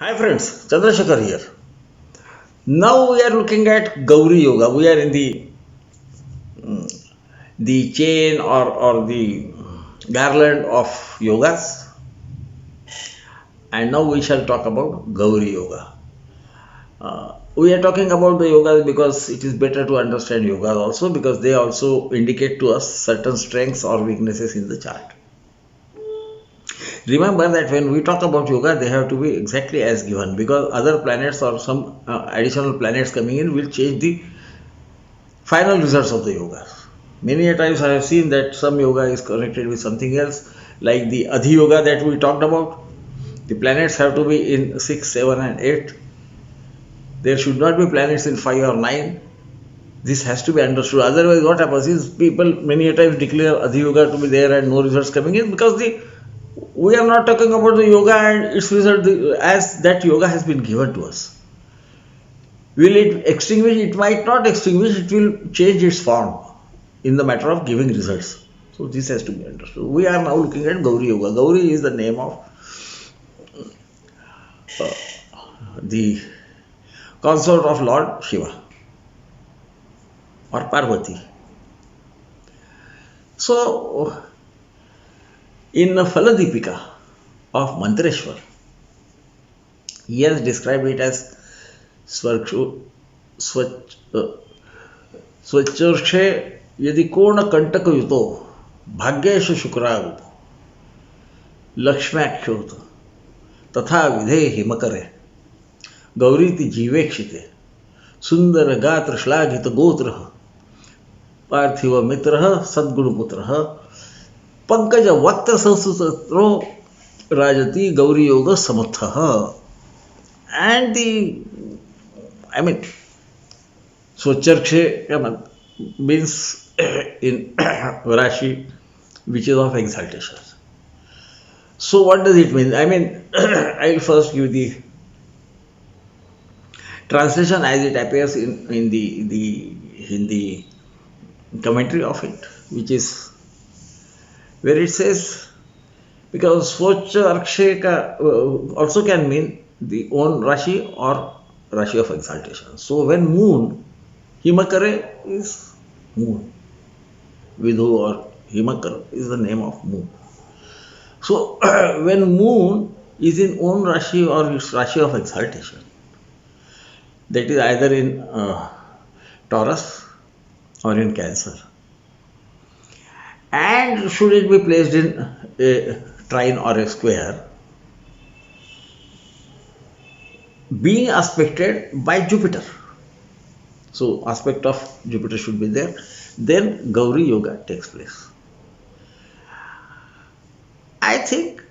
Hi friends, Chandrasekhar here. Now we are looking at Gauri Yoga. We are in the chain or the garland of yogas, and now we shall talk about Gauri Yoga. We are talking about the yogas because it is better to understand yogas also because they also indicate to us certain strengths or weaknesses in the chart. Remember that when we talk about yoga, they have to be exactly as given because other planets or some additional planets coming in will change the final results of the yoga. Many a times I have seen that some yoga is connected with something else, like the Adhi yoga that we talked about. The planets have to be in 6, 7, and 8. There should not be planets in 5 or 9. This has to be understood. Otherwise, what happens is people many a times declare Adhi yoga to be there and no results coming in because we are not talking about the yoga and its result as that yoga has been given to us. Will it extinguish? It might not extinguish, it will change its form in the matter of giving results. So this has to be understood. We are now looking at Gauri Yoga. Gauri is the name of the consort of Lord Shiva or Parvati. So in Phaladipika of Mantreshwar, he has described it as svoccarkṣe yadi koṇakaṇṭakayutau bhāgyeśa śukrābubhau lakṣmyākhyo'tha tatha himakare gaurīti jīvekṣite sundaragātraḥ ślāghitagotraḥ pārthivamitraḥ guṇaputraḥ paṅkajavaktra saṁstutajaitro rājati gaurīyogasamutthaḥ. And svoccarkṣe means in Rashi which is of exaltation. So what does it mean? I will first give the translation as it appears in the commentary of it, which is where it says, because svoccarkṣe also can mean the own Rashi or Rashi of exaltation. So when moon, himakare is moon. Vidhu or himakara is the name of moon. So when moon is in own Rashi or its Rashi of exaltation, that is either in Taurus or in Cancer, and should it be placed in a trine or a square, being aspected by Jupiter. So aspect of Jupiter should be there. Then Gauri Yoga takes place. I think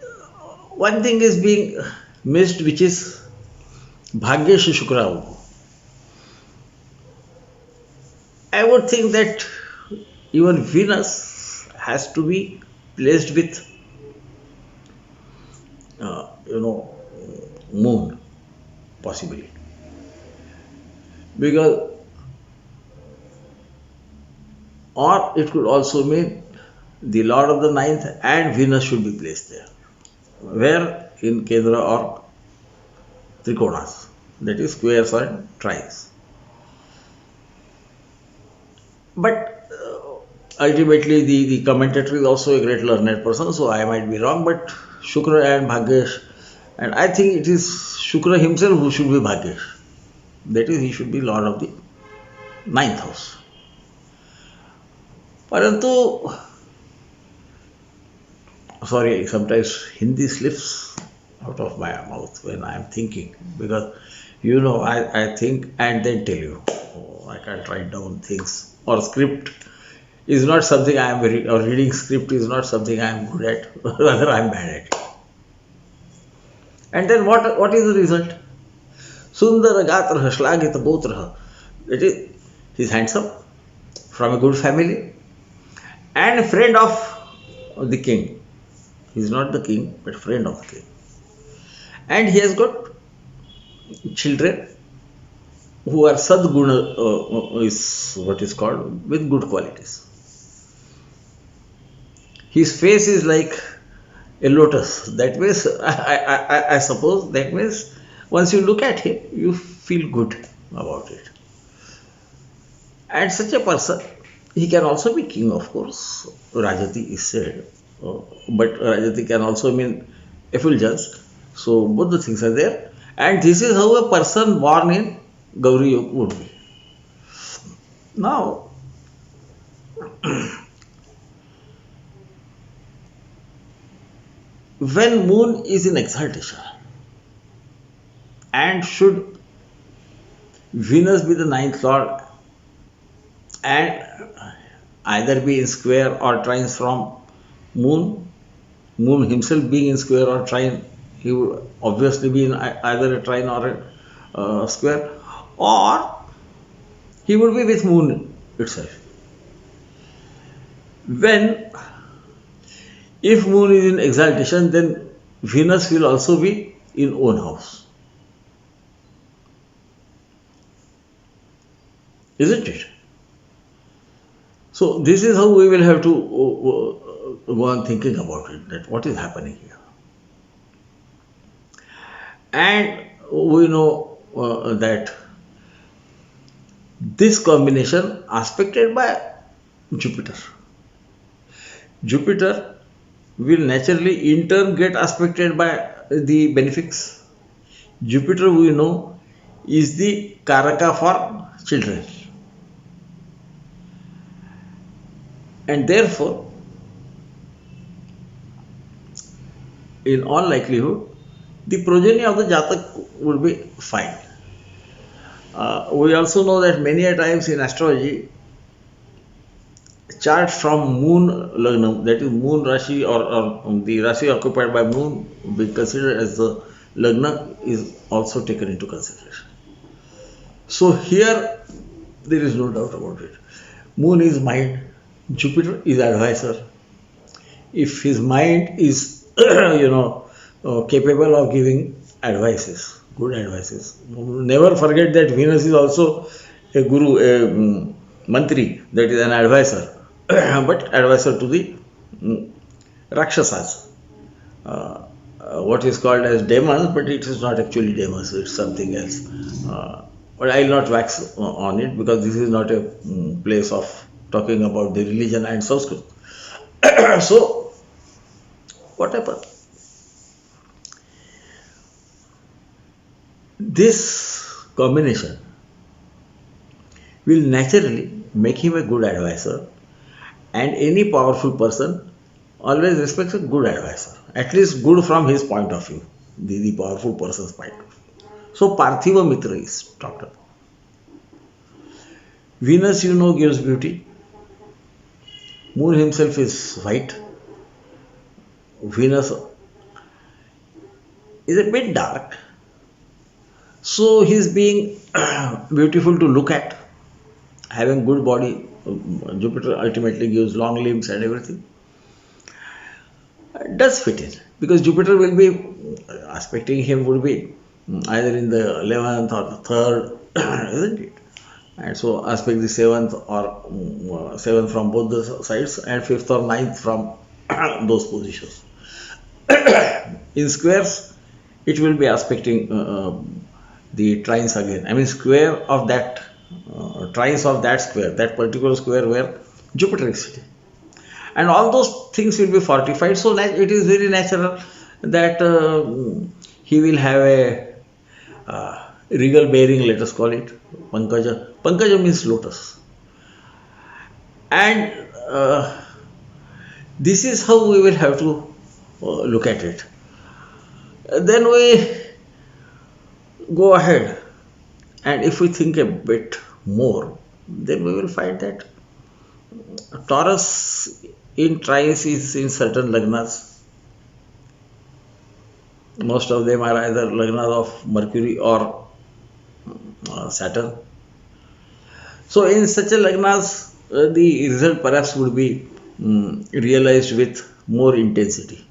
one thing is being missed, which is bhāgyeśa śukrābubhau. I would think that even Venus has to be placed with moon, possibly, because, or it could also mean the Lord of the Ninth and Venus should be placed there, where in Kendra or Trikonas, that is squares and trines. But ultimately the commentator is also a great learned person, so I might be wrong, but Shukra and Bhagyesh, and I think it is Shukra himself who should be Bhagyesh. That is, he should be Lord of the ninth house. Parantu, sorry, sometimes Hindi slips out of my mouth when I am thinking, because I think and then tell you. I can't write down things, or script is not something I am or reading script is not something I am good at, rather I am bad at it. And then what is the result? Sundaragātraḥ, ślāghitagotraḥ. That is, he is handsome, from a good family, and a friend of the king. He is not the king, but friend of the king. And he has got children who are sadguna, is what is called, with good qualities. His face is like a lotus. That means, I suppose, that means once you look at him, you feel good about it. And such a person, he can also be king, of course. Rājati is said, but rājati can also mean effulgence. So both the things are there. And this is how a person born in Gauri Yoga would be. Now, when moon is in exaltation, and should Venus be the ninth lord and either be in square or trines from moon himself being in square or trine, he would obviously be in either a trine or a square, or he would be with moon itself. If moon is in exaltation, then Venus will also be in own house. Isn't it? So this is how we will have to go on thinking about it, that what is happening here. And we know that this combination aspected by Jupiter. Jupiter will naturally in turn get aspected by the benefics. Jupiter, we know, is the Karaka for children. And therefore, in all likelihood, the progeny of the Jatak would be fine. We also know that many a times in astrology, chart from moon lagna, that is moon Rashi or the Rashi occupied by moon, will be considered as the lagna, is also taken into consideration. So here there is no doubt about it. Moon is mind, Jupiter is advisor. If his mind is capable of giving advices, good advices. Never forget that Venus is also a guru, a mantri, that is an advisor, but advisor to the Rakshasas. What is called as demons, but it is not actually demons, it's something else. But I will not wax on it because this is not a place of talking about the religion and Sanskrit. So, what happened? This combination will naturally make him a good advisor, and any powerful person always respects a good advisor, at least good from his point of view, the powerful person's point of view. So, pārthivamitraḥ is talked about. Venus, gives beauty. Moon himself is white. Venus is a bit dark. So he's being beautiful to look at, having good body. Jupiter ultimately gives long limbs and everything. Does fit in, because Jupiter will be aspecting him, would be either in the 11th or the 3rd, isn't it? And so aspect the 7th or 7th from both the sides, and 5th or 9th from those positions. In squares, it will be aspecting the trines again. I mean, square of that, trines of that square, that particular square where Jupiter is sitting. And all those things will be fortified. So it is very natural that he will have a regal bearing, let us call it, paṅkaja. Paṅkaja means lotus. And this is how we will have to look at it. Then we go ahead, and if we think a bit more, then we will find that Taurus in trines is in certain lagnas. Most of them are either lagnas of Mercury or Saturn. So in such a lagnas, the result perhaps would be realized with more intensity.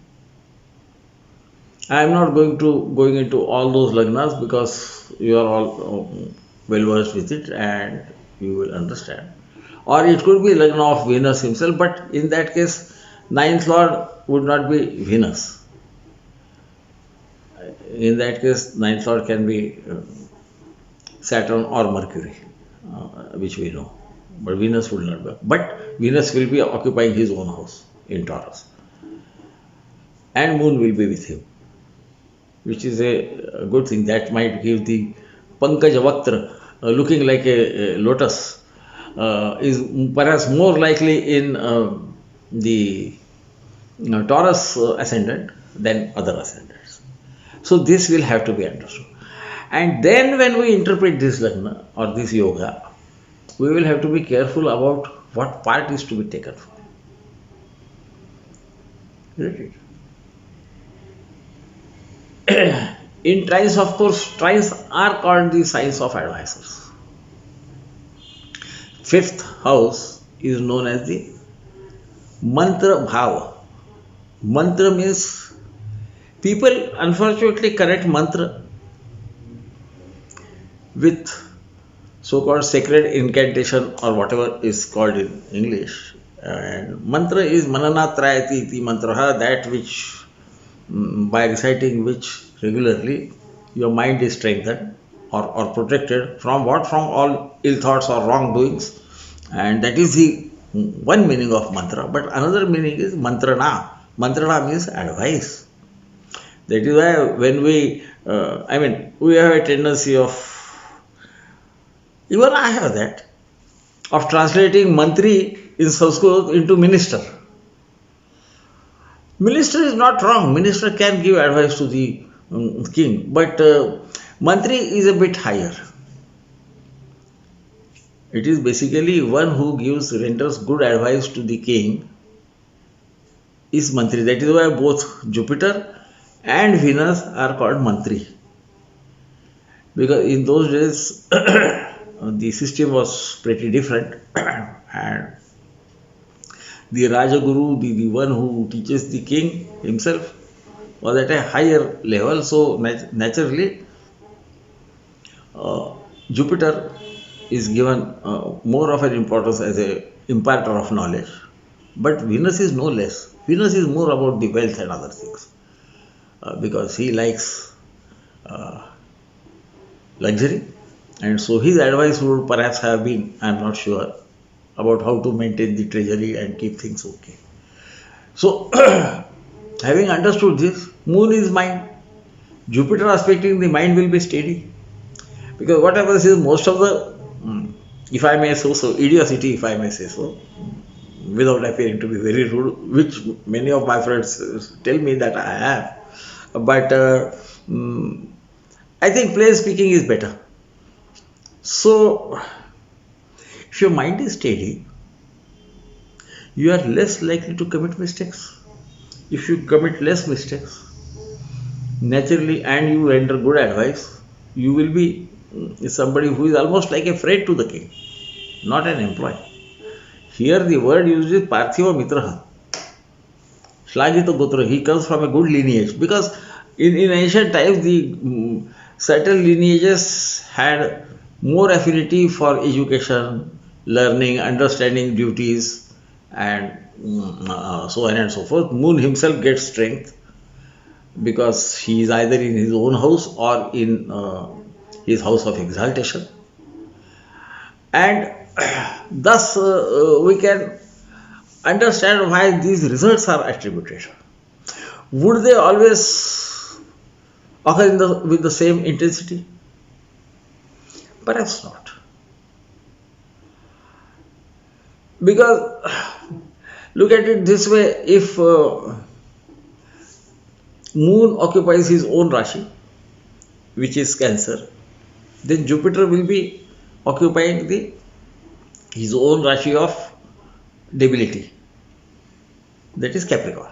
I am not going into all those lagnas because you are all well versed with it and you will understand. Or it could be lagna of Venus himself, but in that case, 9th lord would not be Venus. in that case, ninth lord can be Saturn or Mercury, which we know. But Venus will not be. But Venus will be occupying his own house in Taurus. And Moon will be with him, which is a good thing. That might give the paṅkajavaktra, looking like a lotus, is perhaps more likely in the Taurus ascendant than other ascendants. So this will have to be understood. And then when we interpret this lagna or this yoga, we will have to be careful about what part is to be taken from. Isn't it? In trines, of course, trines are called the signs of advisors. Fifth house is known as the mantra bhava. Mantra means people unfortunately connect mantra with so-called sacred incantation or whatever is called in English. And mantra is mananat rājati iti mantraha, that which by reciting which regularly your mind is strengthened or protected from what? From all ill thoughts or wrongdoings. And that is the one meaning of mantra. But another meaning is mantrana. Mantrana means advice. That is why when we have a tendency of, even I have that, of translating mantri in Sanskrit into minister. Minister is not wrong. Minister can give advice to the king. But mantri is a bit higher. It is basically one who renders good advice to the king is mantri. That is why both Jupiter and Venus are called mantri. Because in those days, the system was pretty different, and the Rajaguru, the one who teaches the king himself, was at a higher level. So naturally, Jupiter is given more of an importance as a imparter of knowledge. But Venus is no less. Venus is more about the wealth and other things, because he likes luxury. And so his advice would perhaps have been, I am not sure, about how to maintain the treasury and keep things okay. So, having understood this, Moon is mind. Jupiter aspecting the mind will be steady. Because what happens is most of the, if I may say so, idiocy, if I may say so, without appearing to be very rude, which many of my friends tell me that I have. But I think plain speaking is better. So, if your mind is steady, you are less likely to commit mistakes. If you commit less mistakes, naturally, and you render good advice, you will be somebody who is almost like a friend to the king, not an employee. Here the word used is pārthivamitraḥ, ślāghitagotraḥ. He comes from a good lineage, because in ancient times the certain lineages had more affinity for education, learning, understanding duties, and so on and so forth. Moon himself gets strength because he is either in his own house or in his house of exaltation. And thus we can understand why these results are attributed. Would they always occur with the same intensity? Perhaps not. Because look at it this way, if Moon occupies his own Rashi, which is Cancer, then Jupiter will be occupying his own Rashi of debility, that is Capricorn.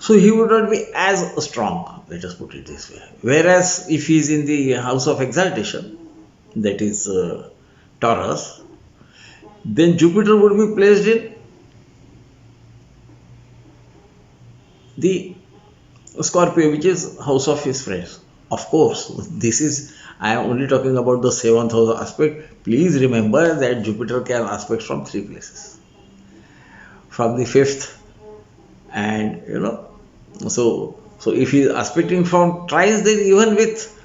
So he would not be as strong, let us put it this way. Whereas if he is in the house of exaltation, that is Taurus, then Jupiter would be placed in the Scorpio, which is house of his friends. Of course, I am only talking about the 7th house aspect. Please remember that Jupiter can aspect from 3 places. From the 5th, and so So if he is aspecting from trines, then even with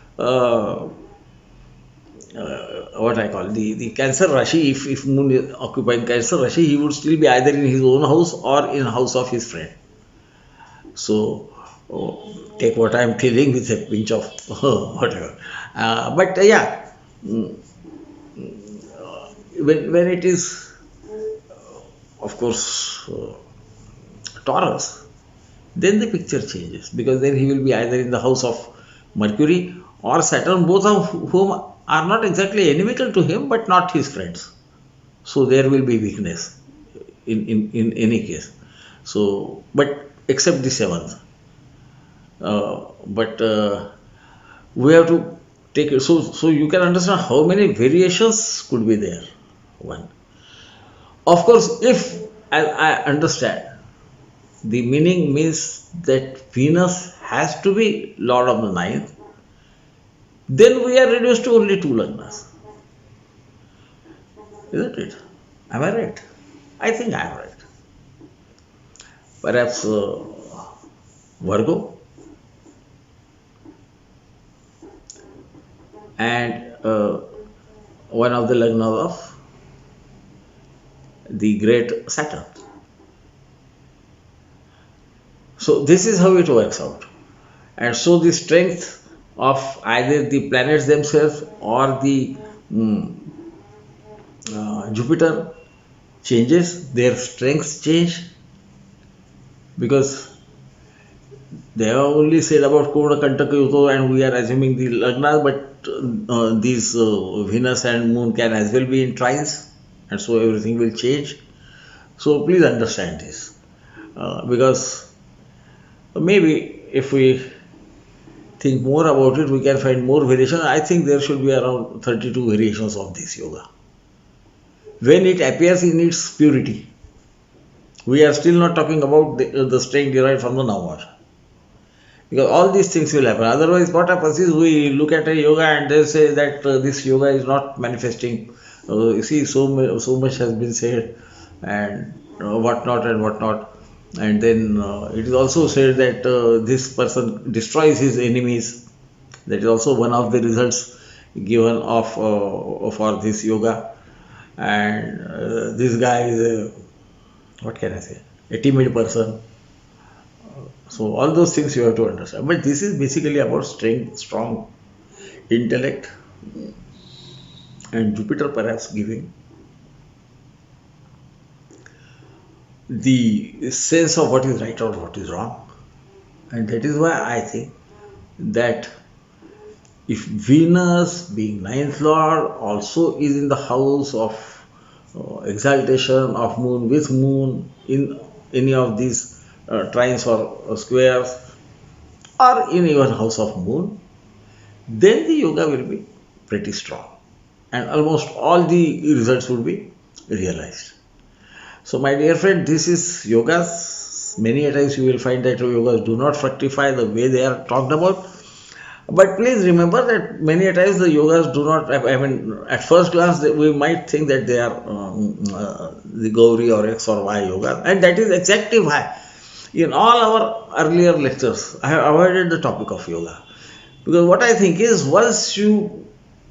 what I call the Cancer Rashi, if Moon is occupying Cancer Rashi, he would still be either in his own house or in house of his friend. So take what I am telling with a pinch of whatever. But yeah, when it is, of course, Taurus, then the picture changes, because then he will be either in the house of Mercury or Saturn, both of whom are not exactly inimical to him, but not his friends. So there will be weakness in any case. So, but except the seventh. But we have to take it. So you can understand how many variations could be there. One. Of course, if I understand, the meaning means that Venus has to be Lord of the Ninth, then we are reduced to only two lagnas. Isn't it? Am I right? I think I am right. Perhaps Virgo and one of the lagnas of the great Saturn. So this is how it works out. And so the strength of either the planets themselves or the Jupiter changes, their strengths change, because they have only said about koṇakaṇṭakayutau and we are assuming the lagna, but these Venus and Moon can as well be in trines, and so everything will change. So please understand this, because maybe if we think more about it, we can find more variation. I think there should be around 32 variations of this yoga. When it appears in its purity, we are still not talking about the strength derived from the Navamasa, because all these things will happen. Otherwise, what happens is we look at a yoga and they say that this yoga is not manifesting. You see, so much has been said, and whatnot and whatnot. And then it is also said that this person destroys his enemies. That is also one of the results given of for this yoga. And this guy is what can I say, a timid person. So all those things you have to understand. But this is basically about strength, strong intellect, and Jupiter perhaps giving the sense of what is right or what is wrong. And that is why I think that if Venus, being ninth lord, also is in the house of exaltation of Moon with Moon in any of these trines or squares, or in even house of Moon, then the yoga will be pretty strong and almost all the results will be realized. So my dear friend, this is yogas. Many a times you will find that yogas do not fructify the way they are talked about. But please remember that many a times the yogas do not, I mean, at first glance we might think that they are the Gauri or X or Y yoga, and that is exactly why in all our earlier lectures I have avoided the topic of yoga. Because what I think is, once you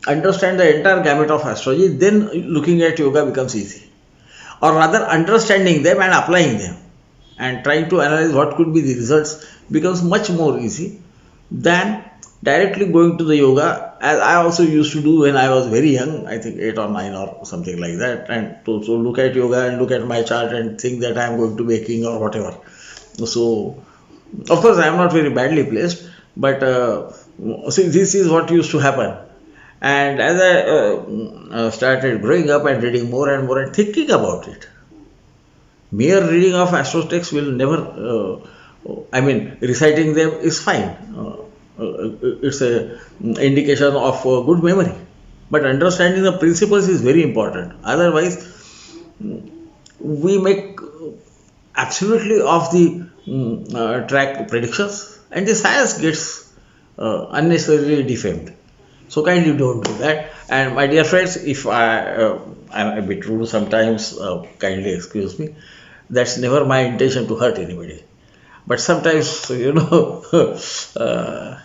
understand the entire gamut of astrology, then looking at yoga becomes easy. Or rather, understanding them and applying them and trying to analyze what could be the results becomes much more easy than directly going to the yoga, as I also used to do when I was very young, I think 8 or 9 or something like that, and to look at yoga and look at my chart and think that I am going to be a king or whatever. So, of course, I am not very badly placed, but see, this is what used to happen. And as I started growing up and reading more and more and thinking about it, mere reading of astro texts will never, reciting them is fine. It's a indication of good memory. But understanding the principles is very important. Otherwise, we make absolutely off the track predictions and the science gets unnecessarily defamed. So kindly don't do that. And my dear friends, if I am a bit rude sometimes, kindly excuse me. That's never my intention to hurt anybody. But sometimes, uh,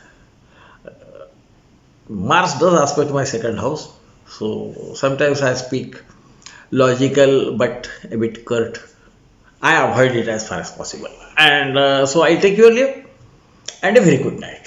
Mars does aspect my second house. So sometimes I speak logical but a bit curt. I avoid it as far as possible. And so I take your leave and a very good night.